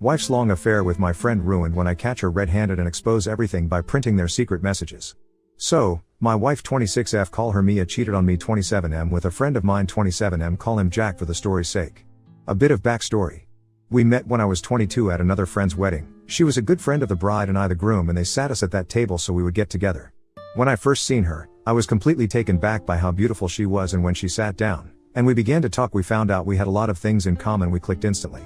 Wife's long affair with my friend ruined when I catch her red-handed and expose everything by printing their secret messages. So, my wife 26F call her Mia cheated on me 27M with a friend of mine 27M call him Jack for the story's sake. A bit of backstory. We met when I was 22 at another friend's wedding. She was a good friend of the bride and I the groom, and they sat us at that table so we would get together. When I first seen her, I was completely taken back by how beautiful she was, and when she sat down and we began to talk, we found out we had a lot of things in common. We clicked instantly.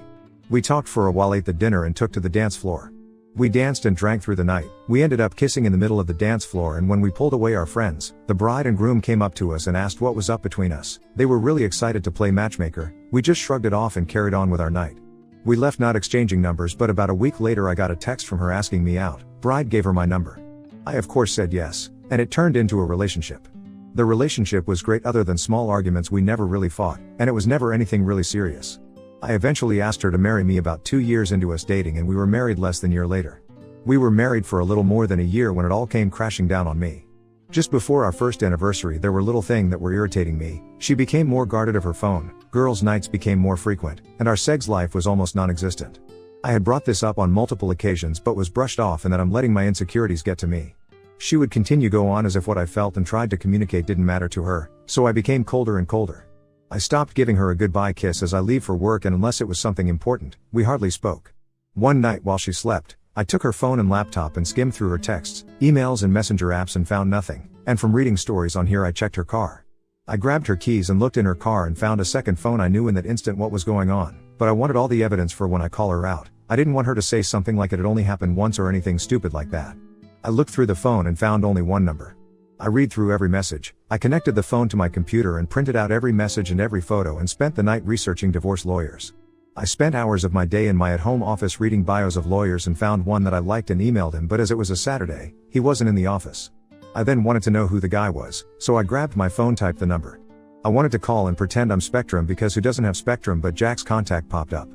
We talked for a while, ate the dinner and took to the dance floor. We danced and drank through the night. We ended up kissing in the middle of the dance floor, and when we pulled away, our friends, the bride and groom, came up to us and asked what was up between us. They were really excited to play matchmaker. We just shrugged it off and carried on with our night. We left not exchanging numbers, but about a week later I got a text from her asking me out. Bride gave her my number. I of course said yes, and it turned into a relationship. The relationship was great. Other than small arguments, we never really fought, and it was never anything really serious. I eventually asked her to marry me about 2 years into us dating, and we were married less than a year later. We were married for a little more than a year when it all came crashing down on me. Just before our first anniversary, there were little things that were irritating me. She became more guarded of her phone, girls' nights became more frequent, and our sex life was almost non-existent. I had brought this up on multiple occasions but was brushed off, and that I'm letting my insecurities get to me. She would continue go on as if what I felt and tried to communicate didn't matter to her, so I became colder and colder. I stopped giving her a goodbye kiss as I leave for work, and unless it was something important, we hardly spoke. One night while she slept, I took her phone and laptop and skimmed through her texts, emails and messenger apps and found nothing, and from reading stories on here I checked her car. I grabbed her keys and looked in her car and found a second phone. I knew in that instant what was going on, but I wanted all the evidence for when I call her out. I didn't want her to say something like it had only happened once or anything stupid like that. I looked through the phone and found only one number. I read through every message. I connected the phone to my computer and printed out every message and every photo and spent the night researching divorce lawyers. I spent hours of my day in my at-home office reading bios of lawyers and found one that I liked and emailed him, but as it was a Saturday, he wasn't in the office. I then wanted to know who the guy was, so I grabbed my phone, typed the number. I wanted to call and pretend I'm Spectrum, because who doesn't have Spectrum, but Jack's contact popped up.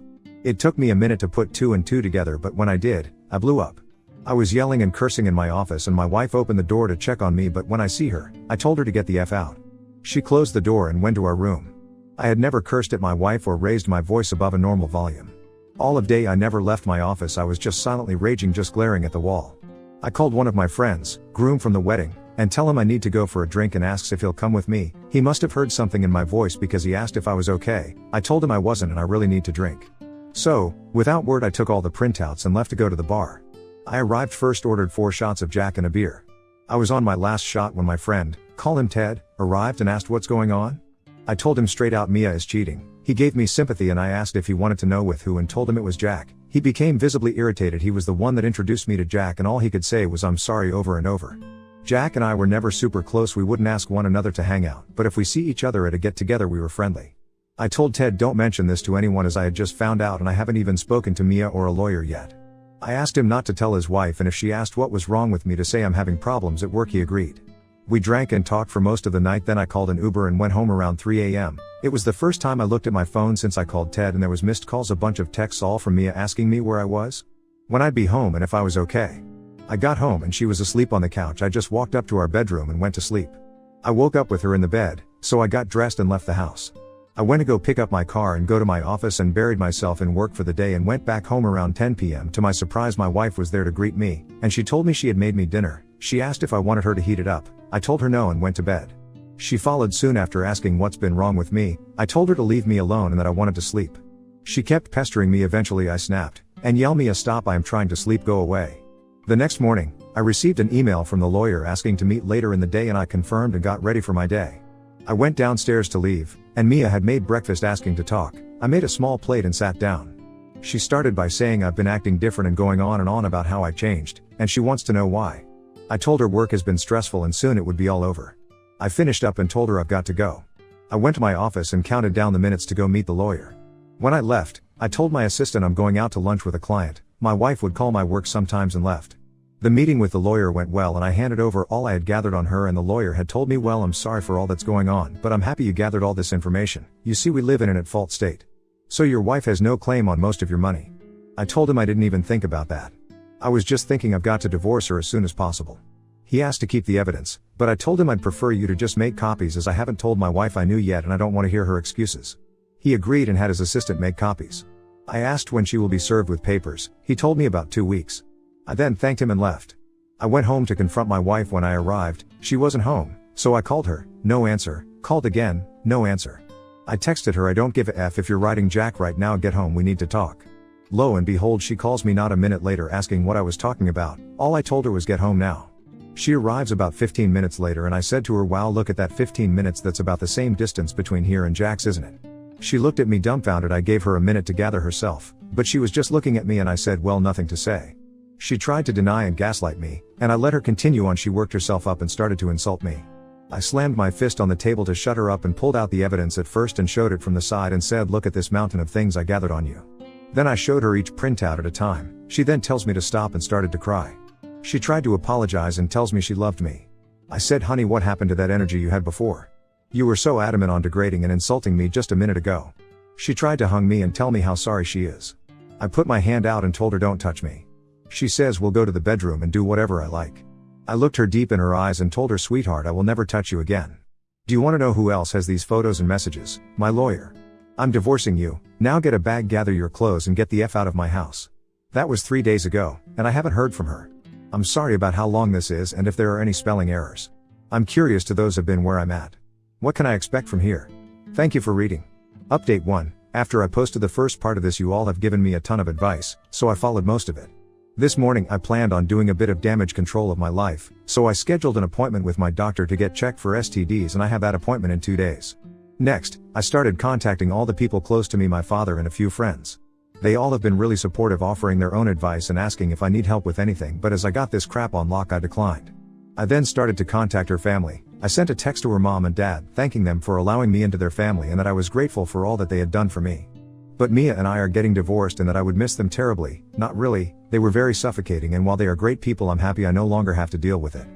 It took me a minute to put two and two together, but when I did, I blew up. I was yelling and cursing in my office, and my wife opened the door to check on me, but when I see her, I told her to get the F out. She closed the door and went to our room. I had never cursed at my wife or raised my voice above a normal volume. All of day I never left my office. I was just silently raging, just glaring at the wall. I called one of my friends, groom from the wedding, and tell him I need to go for a drink and asks if he'll come with me. He must have heard something in my voice because he asked if I was okay. I told him I wasn't and I really need to drink. So, without word, I took all the printouts and left to go to the bar. I arrived first, ordered 4 shots of Jack and a beer. I was on my last shot when my friend, call him Ted, arrived and asked what's going on. I told him straight out Mia is cheating. He gave me sympathy and I asked if he wanted to know with who and told him it was Jack. He became visibly irritated. He was the one that introduced me to Jack and all he could say was I'm sorry over and over. Jack and I were never super close. We wouldn't ask one another to hang out, but if we see each other at a get-together we were friendly. I told Ted don't mention this to anyone as I had just found out and I haven't even spoken to Mia or a lawyer yet. I asked him not to tell his wife, and if she asked what was wrong with me to say I'm having problems at work. He agreed. We drank and talked for most of the night, then I called an Uber and went home around 3 a.m. It was the first time I looked at my phone since I called Ted, and there was missed calls, a bunch of texts, all from Mia asking me where I was, when I'd be home and if I was okay. I got home and she was asleep on the couch. I just walked up to our bedroom and went to sleep. I woke up with her in the bed, so I got dressed and left the house. I went to go pick up my car and go to my office and buried myself in work for the day and went back home around 10 p.m. To my surprise, my wife was there to greet me, and she told me she had made me dinner. She asked if I wanted her to heat it up. I told her no and went to bed. She followed soon after asking what's been wrong with me. I told her to leave me alone and that I wanted to sleep. She kept pestering me. Eventually I snapped and yelled, Mia, stop, I am trying to sleep, go away. The next morning, I received an email from the lawyer asking to meet later in the day, and I confirmed and got ready for my day. I went downstairs to leave, and Mia had made breakfast asking to talk. I made a small plate and sat down. She started by saying I've been acting different and going on and on about how I changed, and she wants to know why. I told her work has been stressful and soon it would be all over. I finished up and told her I've got to go. I went to my office and counted down the minutes to go meet the lawyer. When I left, I told my assistant I'm going out to lunch with a client. My wife would call my work sometimes, and left. The meeting with the lawyer went well and I handed over all I had gathered on her, and the lawyer had told me, well, I'm sorry for all that's going on, but I'm happy you gathered all this information. You see, we live in an at-fault state. So your wife has no claim on most of your money. I told him I didn't even think about that. I was just thinking I've got to divorce her as soon as possible. He asked to keep the evidence, but I told him I'd prefer you to just make copies, as I haven't told my wife I knew yet and I don't want to hear her excuses. He agreed and had his assistant make copies. I asked when she will be served with papers. He told me about 2 weeks. I then thanked him and left. I went home to confront my wife. When I arrived, she wasn't home, so I called her, no answer, called again, no answer. I texted her, I don't give a F if you're riding Jack right now, get home, we need to talk. Lo and behold, she calls me not a minute later asking what I was talking about. All I told her was get home now. She arrives about 15 minutes later and I said to her, wow, look at that 15 minutes, that's about the same distance between here and Jack's, isn't it? She looked at me dumbfounded. I gave her a minute to gather herself, but she was just looking at me and I said, well, nothing to say. She tried to deny and gaslight me, and I let her continue on. She worked herself up and started to insult me. I slammed my fist on the table to shut her up and pulled out the evidence at first and showed it from the side and said, look at this mountain of things I gathered on you. Then I showed her each printout at a time. She then tells me to stop and started to cry. She tried to apologize and tells me she loved me. I said, honey, what happened to that energy you had before? You were so adamant on degrading and insulting me just a minute ago. She tried to hug me and tell me how sorry she is. I put my hand out and told her, don't touch me. She says, we'll go to the bedroom and do whatever I like. I looked her deep in her eyes and told her, sweetheart, I will never touch you again. Do you want to know who else has these photos and messages? My lawyer. I'm divorcing you. Now get a bag, gather your clothes and get the F out of my house. That was 3 days ago, and I haven't heard from her. I'm sorry about how long this is and if there are any spelling errors. I'm curious to those have been where I'm at. What can I expect from here? Thank you for reading. Update 1. After I posted the first part of this, you all have given me a ton of advice, so I followed most of it. This morning I planned on doing a bit of damage control of my life, so I scheduled an appointment with my doctor to get checked for STDs, and I have that appointment in 2 days. Next, I started contacting all the people close to me, my father and a few friends. They all have been really supportive, offering their own advice and asking if I need help with anything, but as I got this crap on lock, I declined. I then started to contact her family. I sent a text to her mom and dad, thanking them for allowing me into their family and that I was grateful for all that they had done for me. But Mia and I are getting divorced and that I would miss them terribly. Not really, they were very suffocating, and while they are great people, I'm happy I no longer have to deal with it.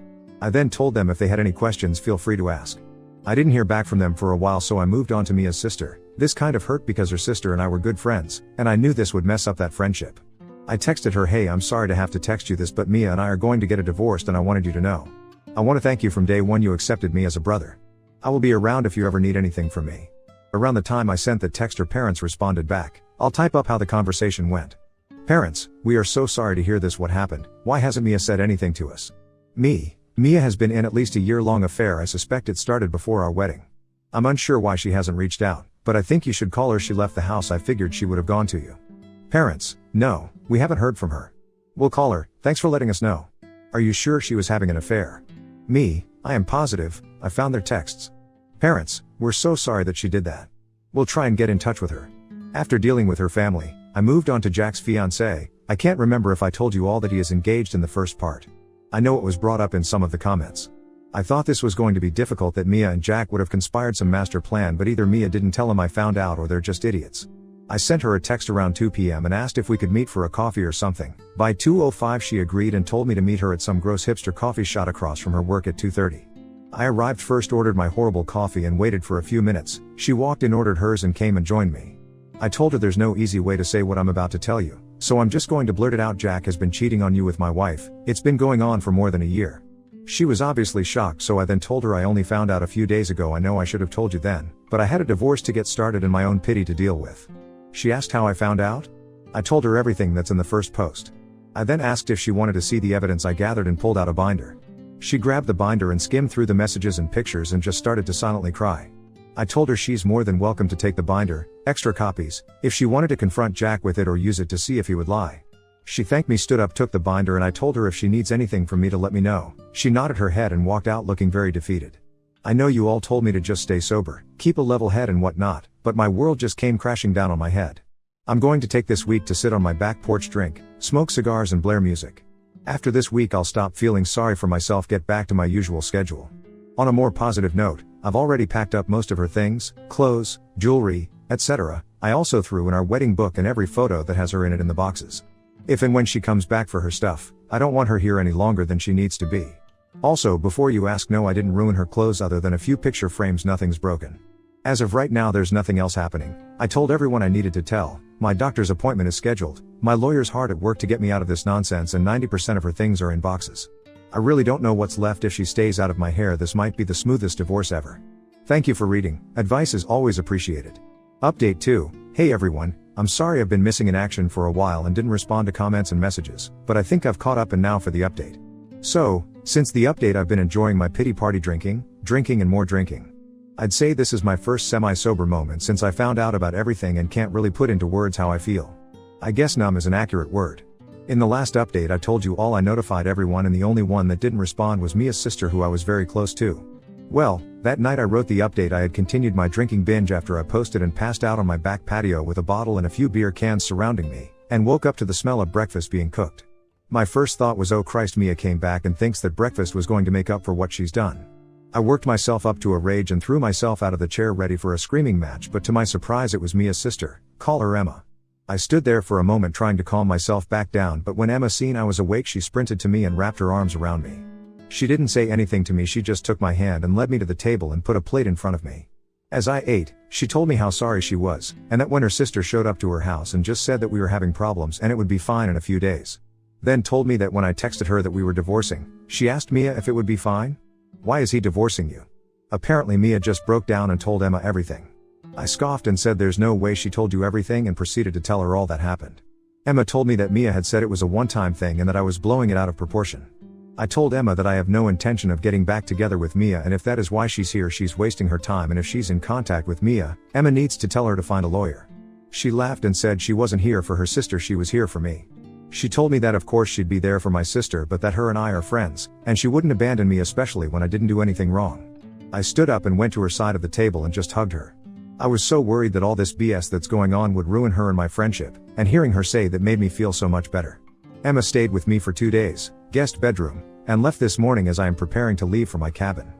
I then told them if they had any questions, feel free to ask. I didn't hear back from them for a while, so I moved on to Mia's sister. This kind of hurt because her sister and I were good friends, and I knew this would mess up that friendship. I texted her, hey, I'm sorry to have to text you this, but Mia and I are going to get a divorce and I wanted you to know. I want to thank you from day one, you accepted me as a brother. I will be around if you ever need anything from me. Around the time I sent the text, her parents responded back. I'll type up how the conversation went. Parents, we are so sorry to hear this. What happened? Why hasn't Mia said anything to us? Mia has been in at least a year-long affair. I suspect it started before our wedding. I'm unsure why she hasn't reached out, but I think you should call her. She left the house. I figured she would have gone to you. Parents, no, we haven't heard from her. We'll call her. Thanks for letting us know. Are you sure she was having an affair? I am positive. I found their texts. Parents, we're so sorry that she did that. We'll try and get in touch with her. After dealing with her family, I moved on to Jack's fiancée. I can't remember if I told you all that he is engaged in the first part. I know it was brought up in some of the comments. I thought this was going to be difficult, that Mia and Jack would have conspired some master plan, but either Mia didn't tell him I found out or they're just idiots. I sent her a text around 2 p.m. and asked if we could meet for a coffee or something. By 2:05 she agreed and told me to meet her at some gross hipster coffee shop across from her work at 2:30. I arrived first, ordered my horrible coffee and waited for a few minutes. She walked in, ordered hers and came and joined me. I told her there's no easy way to say what I'm about to tell you, so I'm just going to blurt it out. Jack has been cheating on you with my wife. It's been going on for more than a year. She was obviously shocked, so I then told her I only found out a few days ago. I know I should have told you then, but I had a divorce to get started and my own pity to deal with. She asked how I found out? I told her everything that's in the first post. I then asked if she wanted to see the evidence I gathered and pulled out a binder. She grabbed the binder and skimmed through the messages and pictures and just started to silently cry. I told her she's more than welcome to take the binder, extra copies, if she wanted to confront Jack with it or use it to see if he would lie. She thanked me, stood up, took the binder, and I told her if she needs anything from me to let me know. She nodded her head and walked out looking very defeated. I know you all told me to just stay sober, keep a level head and whatnot, but my world just came crashing down on my head. I'm going to take this week to sit on my back porch, drink, smoke cigars and blare music. After this week I'll stop feeling sorry for myself, get back to my usual schedule. On a more positive note, I've already packed up most of her things, clothes, jewelry, etc. I also threw in our wedding book and every photo that has her in it in the boxes. If and when she comes back for her stuff, I don't want her here any longer than she needs to be. Also, before you ask, no, I didn't ruin her clothes other than a few picture frames. Nothing's broken. As of right now there's nothing else happening. I told everyone I needed to tell. My doctor's appointment is scheduled. My lawyer's hard at work to get me out of this nonsense, and 90% of her things are in boxes. I really don't know what's left. If she stays out of my hair, this might be the smoothest divorce ever. Thank you for reading. Advice is always appreciated. Update 2. Hey everyone, I'm sorry I've been missing in action for a while and didn't respond to comments and messages, but I think I've caught up and now for the update. So, since the update I've been enjoying my pity party drinking and more drinking. I'd say this is my first semi-sober moment since I found out about everything and can't really put into words how I feel. I guess numb is an accurate word. In the last update I told you all I notified everyone and the only one that didn't respond was Mia's sister who I was very close to. Well, that night I wrote the update I had continued my drinking binge after I posted and passed out on my back patio with a bottle and a few beer cans surrounding me, and woke up to the smell of breakfast being cooked. My first thought was, oh Christ, Mia came back and thinks that breakfast was going to make up for what she's done. I worked myself up to a rage and threw myself out of the chair ready for a screaming match, but to my surprise it was Mia's sister, call her Emma. I stood there for a moment trying to calm myself back down, but when Emma seen I was awake she sprinted to me and wrapped her arms around me. She didn't say anything to me, she just took my hand and led me to the table and put a plate in front of me. As I ate, she told me how sorry she was, and that when her sister showed up to her house and just said that we were having problems and it would be fine in a few days. Then told me that when I texted her that we were divorcing, she asked Mia if it would be fine? Why is he divorcing you? Apparently Mia just broke down and told Emma everything. I scoffed and said there's no way she told you everything and proceeded to tell her all that happened. Emma told me that Mia had said it was a one-time thing and that I was blowing it out of proportion. I told Emma that I have no intention of getting back together with Mia, and if that is why she's here she's wasting her time, and if she's in contact with Mia, Emma needs to tell her to find a lawyer. She laughed and said she wasn't here for her sister, she was here for me. She told me that of course she'd be there for my sister but that her and I are friends, and she wouldn't abandon me especially when I didn't do anything wrong. I stood up and went to her side of the table and just hugged her. I was so worried that all this BS that's going on would ruin her and my friendship, and hearing her say that made me feel so much better. Emma stayed with me for 2 days, guest bedroom, and left this morning as I am preparing to leave for my cabin.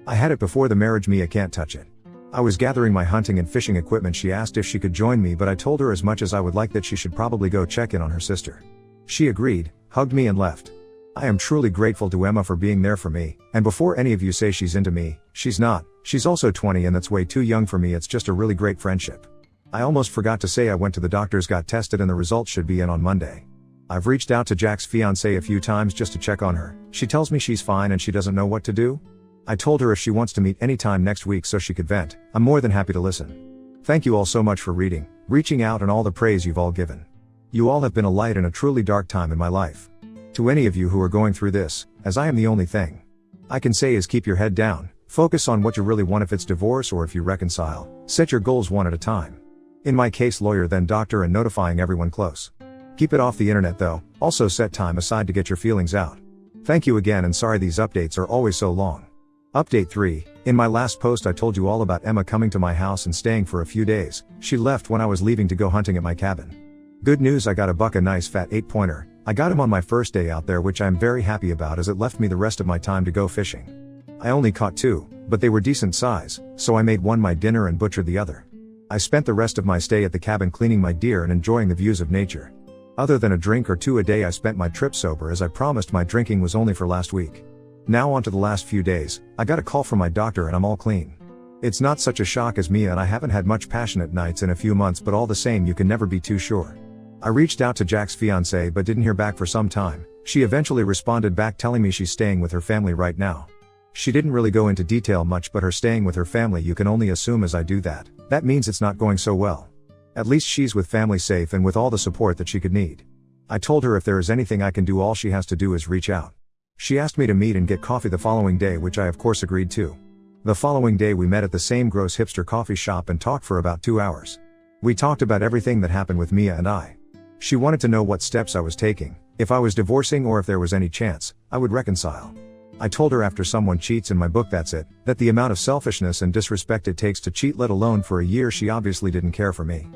I had it before the marriage, Mia can't touch it. I was gathering my hunting and fishing equipment, she asked if she could join me, but I told her as much as I would like that she should probably go check in on her sister. She agreed, hugged me and left. I am truly grateful to Emma for being there for me, and before any of you say she's into me, she's not. She's also 20 and that's way too young for me, it's just a really great friendship. I almost forgot to say I went to the doctors, got tested and the results should be in on Monday. I've reached out to Jack's fiancée a few times just to check on her. She tells me she's fine and she doesn't know what to do. I told her if she wants to meet anytime next week so she could vent, I'm more than happy to listen. Thank you all so much for reaching out and all the praise you've all given. You all have been a light in a truly dark time in my life. To any of you who are going through this, as I am, the only thing I can say is keep your head down, focus on what you really want. If it's divorce or if you reconcile, set your goals one at a time. In my case, lawyer then doctor and notifying everyone close. Keep it off the internet though, also set time aside to get your feelings out. Thank you again and sorry these updates are always so long. Update 3, in my last post I told you all about Emma coming to my house and staying for a few days. She left when I was leaving to go hunting at my cabin. Good news, I got a buck, a nice fat 8-pointer. I got him on my first day out there, which I am very happy about as it left me the rest of my time to go fishing. I only caught 2, but they were decent size, so I made one my dinner and butchered the other. I spent the rest of my stay at the cabin cleaning my deer and enjoying the views of nature. Other than a drink or 2 a day, I spent my trip sober as I promised. My drinking was only for last week. Now on to the last few days. I got a call from my doctor and I'm all clean. It's not such a shock as Mia and I haven't had much passionate nights in a few months, but all the same you can never be too sure. I reached out to Jack's fiancée but didn't hear back for some time. She eventually responded back telling me she's staying with her family right now. She didn't really go into detail much, but her staying with her family, you can only assume as I do that means it's not going so well. At least she's with family, safe and with all the support that she could need. I told her if there is anything I can do, all she has to do is reach out. She asked me to meet and get coffee the following day, which I of course agreed to. The following day we met at the same gross hipster coffee shop and talked for about 2 hours. We talked about everything that happened with Mia and I. She wanted to know what steps I was taking, if I was divorcing or if there was any chance I would reconcile. I told her after someone cheats in my book, that's it, that the amount of selfishness and disrespect it takes to cheat, let alone for a year. She obviously didn't care for me.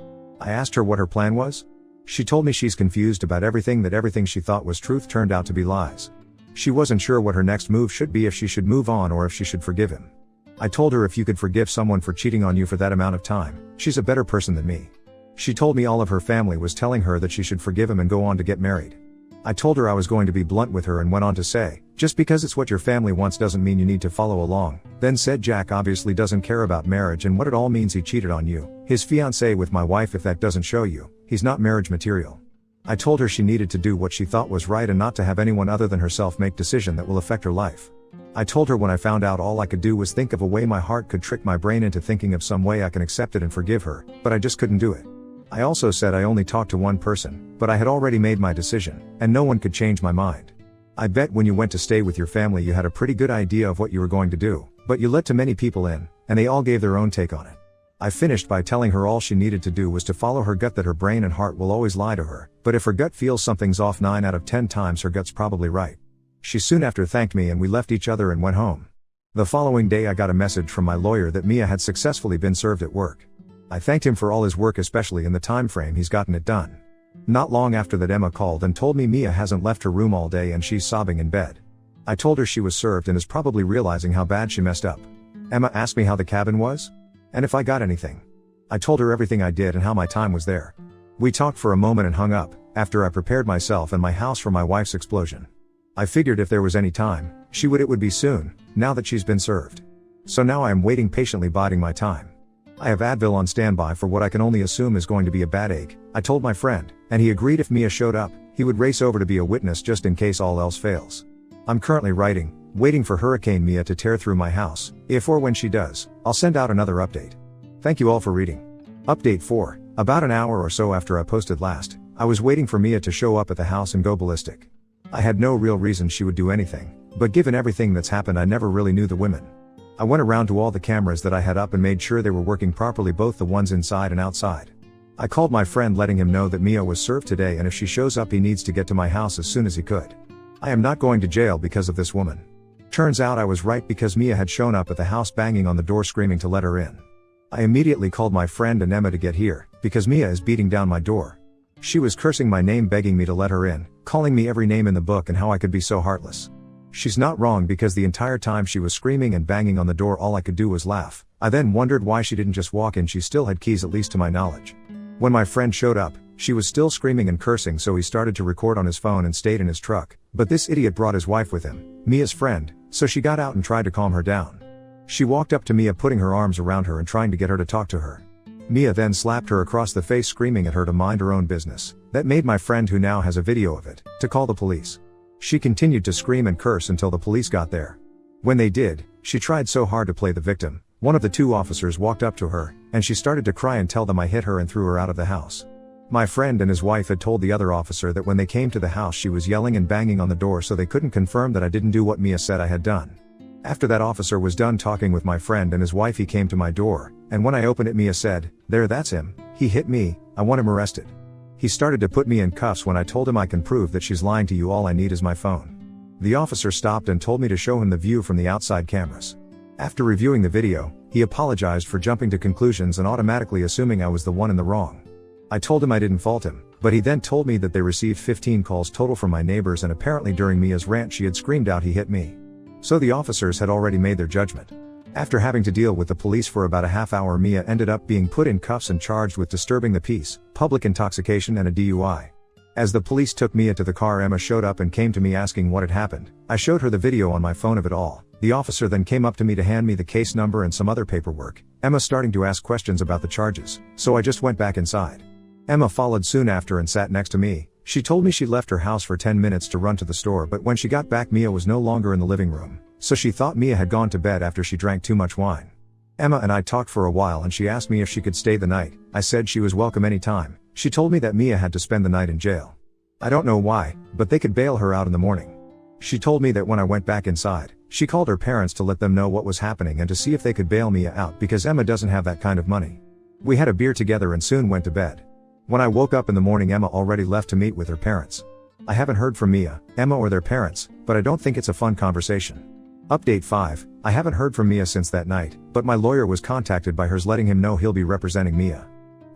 I asked her what her plan was. She told me she's confused about everything, that everything she thought was truth turned out to be lies. She wasn't sure what her next move should be, if she should move on or if she should forgive him. I told her if you could forgive someone for cheating on you for that amount of time, she's a better person than me. She told me all of her family was telling her that she should forgive him and go on to get married. I told her I was going to be blunt with her and went on to say, just because it's what your family wants doesn't mean you need to follow along. Then said Jack obviously doesn't care about marriage and what it all means. He cheated on you, his fiancée, with my wife. If that doesn't show you, he's not marriage material. I told her she needed to do what she thought was right and not to have anyone other than herself make decision that will affect her life. I told her when I found out all I could do was think of a way my heart could trick my brain into thinking of some way I can accept it and forgive her, but I just couldn't do it. I also said I only talked to one person, but I had already made my decision, and no one could change my mind. I bet when you went to stay with your family you had a pretty good idea of what you were going to do, but you let too many people in, and they all gave their own take on it. I finished by telling her all she needed to do was to follow her gut, that her brain and heart will always lie to her, but if her gut feels something's off 9 out of 10 times her gut's probably right. She soon after thanked me and we left each other and went home. The following day I got a message from my lawyer that Mia had successfully been served at work. I thanked him for all his work, especially in the time frame he's gotten it done. Not long after that, Emma called and told me Mia hasn't left her room all day and she's sobbing in bed. I told her she was served and is probably realizing how bad she messed up. Emma asked me how the cabin was, and if I got anything. I told her everything I did and how my time was there. We talked for a moment and hung up, after I prepared myself and my house for my wife's explosion. I figured if there was any time, it would be soon, now that she's been served. So now I am waiting patiently, biding my time. I have Advil on standby for what I can only assume is going to be a bad ache, I told my friend, and he agreed if Mia showed up, he would race over to be a witness just in case all else fails. I'm currently waiting for Hurricane Mia to tear through my house. If or when she does, I'll send out another update. Thank you all for reading. Update 4. About an hour or so after I posted last, I was waiting for Mia to show up at the house and go ballistic. I had no real reason she would do anything, but given everything that's happened I never really knew the women. I went around to all the cameras that I had up and made sure they were working properly, both the ones inside and outside. I called my friend letting him know that Mia was served today and if she shows up he needs to get to my house as soon as he could. I am not going to jail because of this woman. Turns out I was right because Mia had shown up at the house banging on the door screaming to let her in. I immediately called my friend and Emma to get here, because Mia is beating down my door. She was cursing my name, begging me to let her in, calling me every name in the book and how I could be so heartless. She's not wrong because the entire time she was screaming and banging on the door all I could do was laugh. I then wondered why she didn't just walk in. She still had keys, at least to my knowledge. When my friend showed up, she was still screaming and cursing, so he started to record on his phone and stayed in his truck, but this idiot brought his wife with him, Mia's friend, so she got out and tried to calm her down. She walked up to Mia, putting her arms around her and trying to get her to talk to her. Mia then slapped her across the face, screaming at her to mind her own business. That made my friend, who now has a video of it, to call the police. She continued to scream and curse until the police got there. When they did, she tried so hard to play the victim. One of the 2 officers walked up to her, and she started to cry and tell them I hit her and threw her out of the house. My friend and his wife had told the other officer that when they came to the house she was yelling and banging on the door, so they couldn't confirm that I didn't do what Mia said I had done. After that officer was done talking with my friend and his wife, he came to my door, and when I opened it Mia said, "There, that's him, he hit me, I want him arrested." He started to put me in cuffs. When I told him I can prove that she's lying to you, all I need is my phone. The officer stopped and told me to show him the view from the outside cameras. After reviewing the video, he apologized for jumping to conclusions and automatically assuming I was the one in the wrong. I told him I didn't fault him, but he then told me that they received 15 calls total from my neighbors, and apparently during Mia's rant she had screamed out he hit me. So the officers had already made their judgment. After having to deal with the police for about a half hour, Mia ended up being put in cuffs and charged with disturbing the peace, public intoxication and a DUI. As the police took Mia to the car, Emma showed up and came to me asking what had happened. I showed her the video on my phone of it all. The officer then came up to me to hand me the case number and some other paperwork. Emma starting to ask questions about the charges, so I just went back inside. Emma followed soon after and sat next to me. She told me she left her house for 10 minutes to run to the store, but when she got back Mia was no longer in the living room, so she thought Mia had gone to bed after she drank too much wine. Emma and I talked for a while and she asked me if she could stay the night. I said she was welcome anytime. She told me that Mia had to spend the night in jail. I don't know why, but they could bail her out in the morning. She told me that when I went back inside, she called her parents to let them know what was happening and to see if they could bail Mia out because Emma doesn't have that kind of money. We had a beer together and soon went to bed. When I woke up in the morning, Emma already left to meet with her parents. I haven't heard from Mia, Emma or their parents, but I don't think it's a fun conversation. Update 5. I haven't heard from Mia since that night, but my lawyer was contacted by hers letting him know he'll be representing Mia.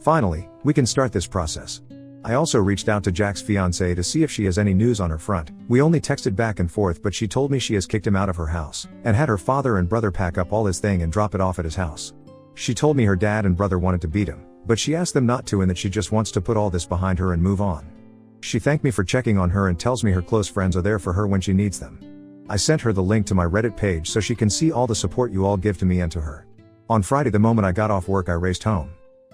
Finally, we can start this process. I also reached out to Jack's fiancée to see if she has any news on her front. We only texted back and forth, but she told me she has kicked him out of her house, and had her father and brother pack up all his thing and drop it off at his house. She told me her dad and brother wanted to beat him, but she asked them not to and that she just wants to put all this behind her and move on. She thanked me for checking on her and tells me her close friends are there for her when she needs them. I sent her the link to my Reddit page so she can see all the support you all give to me and to her. On Friday, the moment I got off work, I raced home.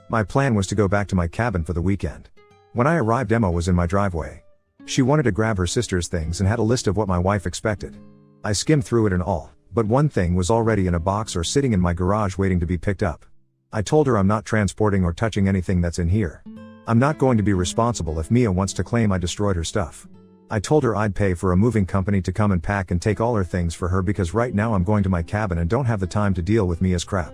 My plan was to go back to my cabin for the weekend. When I arrived, Emma was in my driveway. She wanted to grab her sister's things and had a list of what my wife expected. I skimmed through it and all, but one thing was already in a box or sitting in my garage waiting to be picked up. I told her I'm not transporting or touching anything that's in here. I'm not going to be responsible if Mia wants to claim I destroyed her stuff. I told her I'd pay for a moving company to come and pack and take all her things for her because right now I'm going to my cabin and don't have the time to deal with Mia's crap.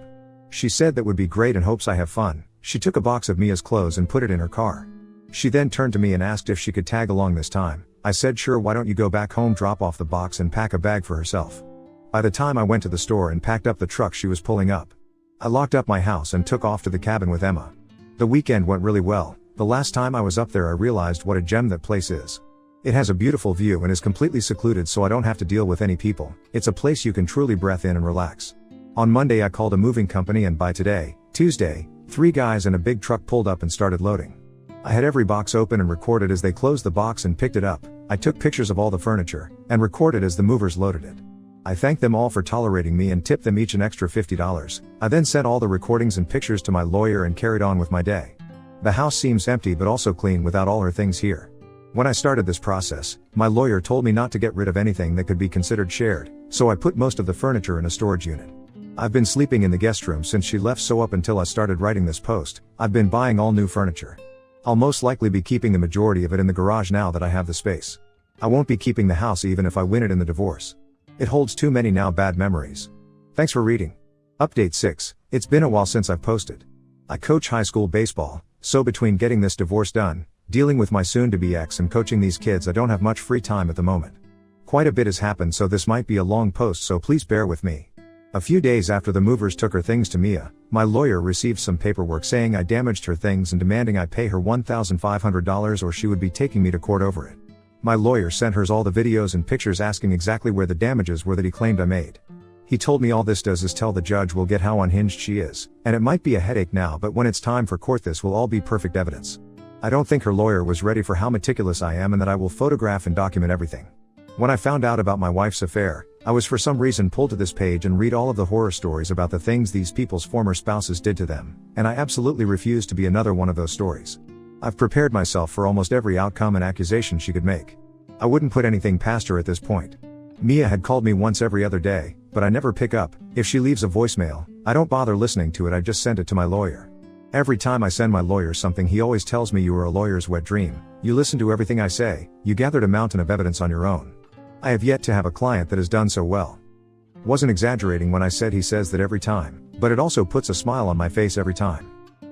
She said that would be great and hopes I have fun. She took a box of Mia's clothes and put it in her car. She then turned to me and asked if she could tag along this time. I said sure, why don't you go back home, drop off the box and pack a bag for herself. By the time I went to the store and packed up the truck she was pulling up, I locked up my house and took off to the cabin with Emma. The weekend went really well. The last time I was up there I realized what a gem that place is. It has a beautiful view and is completely secluded so I don't have to deal with any people. It's a place you can truly breathe in and relax. On Monday I called a moving company and by today, Tuesday, 3 guys and a big truck pulled up and started loading. I had every box open and recorded as they closed the box and picked it up. I took pictures of all the furniture, and recorded as the movers loaded it. I thanked them all for tolerating me and tipped them each an extra $50. I then sent all the recordings and pictures to my lawyer and carried on with my day. The house seems empty but also clean without all her things here. When I started this process, my lawyer told me not to get rid of anything that could be considered shared, so I put most of the furniture in a storage unit. I've been sleeping in the guest room since she left, so up until I started writing this post, I've been buying all new furniture. I'll most likely be keeping the majority of it in the garage now that I have the space. I won't be keeping the house even if I win it in the divorce. It holds too many now bad memories. Thanks for reading. Update 6. It's been a while since I've posted. I coach high school baseball, so between getting this divorce done, dealing with my soon-to-be ex and coaching these kids I don't have much free time at the moment. Quite a bit has happened so this might be a long post, so please bear with me. A few days after the movers took her things to Mia, my lawyer received some paperwork saying I damaged her things and demanding I pay her $1,500 or she would be taking me to court over it. My lawyer sent her all the videos and pictures asking exactly where the damages were that he claimed I made. He told me all this does is tell the judge we'll get how unhinged she is, and it might be a headache now but when it's time for court this will all be perfect evidence. I don't think her lawyer was ready for how meticulous I am and that I will photograph and document everything. When I found out about my wife's affair, I was for some reason pulled to this page and read all of the horror stories about the things these people's former spouses did to them, and I absolutely refuse to be another one of those stories. I've prepared myself for almost every outcome and accusation she could make. I wouldn't put anything past her at this point. Mia had called me once every other day, but I never pick up. If she leaves a voicemail, I don't bother listening to it, I just send it to my lawyer. Every time I send my lawyer something he always tells me you are a lawyer's wet dream, you listen to everything I say, you gathered a mountain of evidence on your own. I have yet to have a client that has done so well. Wasn't exaggerating when I said he says that every time, but it also puts a smile on my face every time.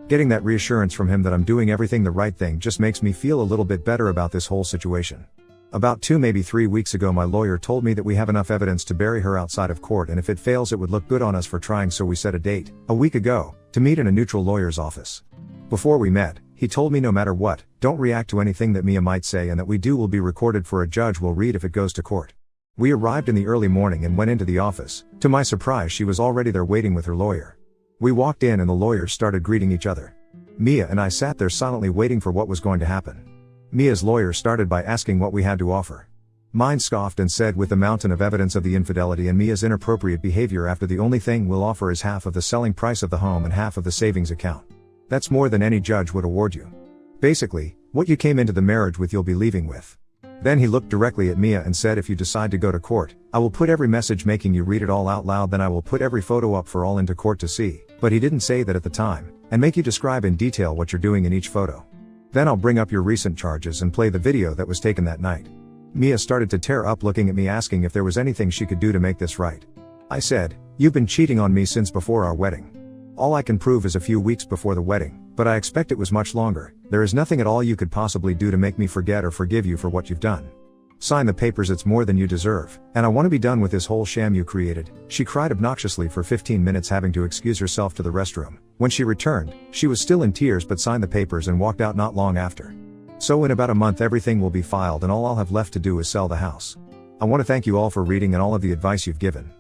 Getting that reassurance from him that I'm doing everything the right thing just makes me feel a little bit better about this whole situation. About 2 maybe 3 weeks ago my lawyer told me that we have enough evidence to bury her outside of court and if it fails it would look good on us for trying, so we set a date, a week ago, to meet in a neutral lawyer's office. Before we met, he told me no matter what, don't react to anything that Mia might say and that we do will be recorded for a judge will read if it goes to court. We arrived in the early morning and went into the office. To my surprise she was already there waiting with her lawyer. We walked in and the lawyers started greeting each other. Mia and I sat there silently waiting for what was going to happen. Mia's lawyer started by asking what we had to offer. Mine scoffed and said with the mountain of evidence of the infidelity and Mia's inappropriate behavior after the only thing we'll offer is half of the selling price of the home and half of the savings account. That's more than any judge would award you. Basically, what you came into the marriage with you'll be leaving with. Then he looked directly at Mia and said if you decide to go to court, I will put every message making you read it all out loud, then I will put every photo up for all into court to see, but he didn't say that at the time, and make you describe in detail what you're doing in each photo. Then I'll bring up your recent charges and play the video that was taken that night. Mia started to tear up looking at me asking if there was anything she could do to make this right. I said, you've been cheating on me since before our wedding. All I can prove is a few weeks before the wedding, but I expect it was much longer. There is nothing at all you could possibly do to make me forget or forgive you for what you've done. Sign the papers, it's more than you deserve, and I want to be done with this whole sham you created. She cried obnoxiously for 15 minutes having to excuse herself to the restroom. When she returned, she was still in tears but signed the papers and walked out not long after. So in about a month everything will be filed and all I'll have left to do is sell the house. I want to thank you all for reading and all of the advice you've given.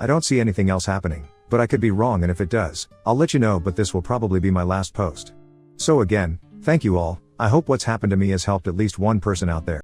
I don't see anything else happening, but I could be wrong, and if it does, I'll let you know, but this will probably be my last post. So again, thank you all. I hope what's happened to me has helped at least one person out there.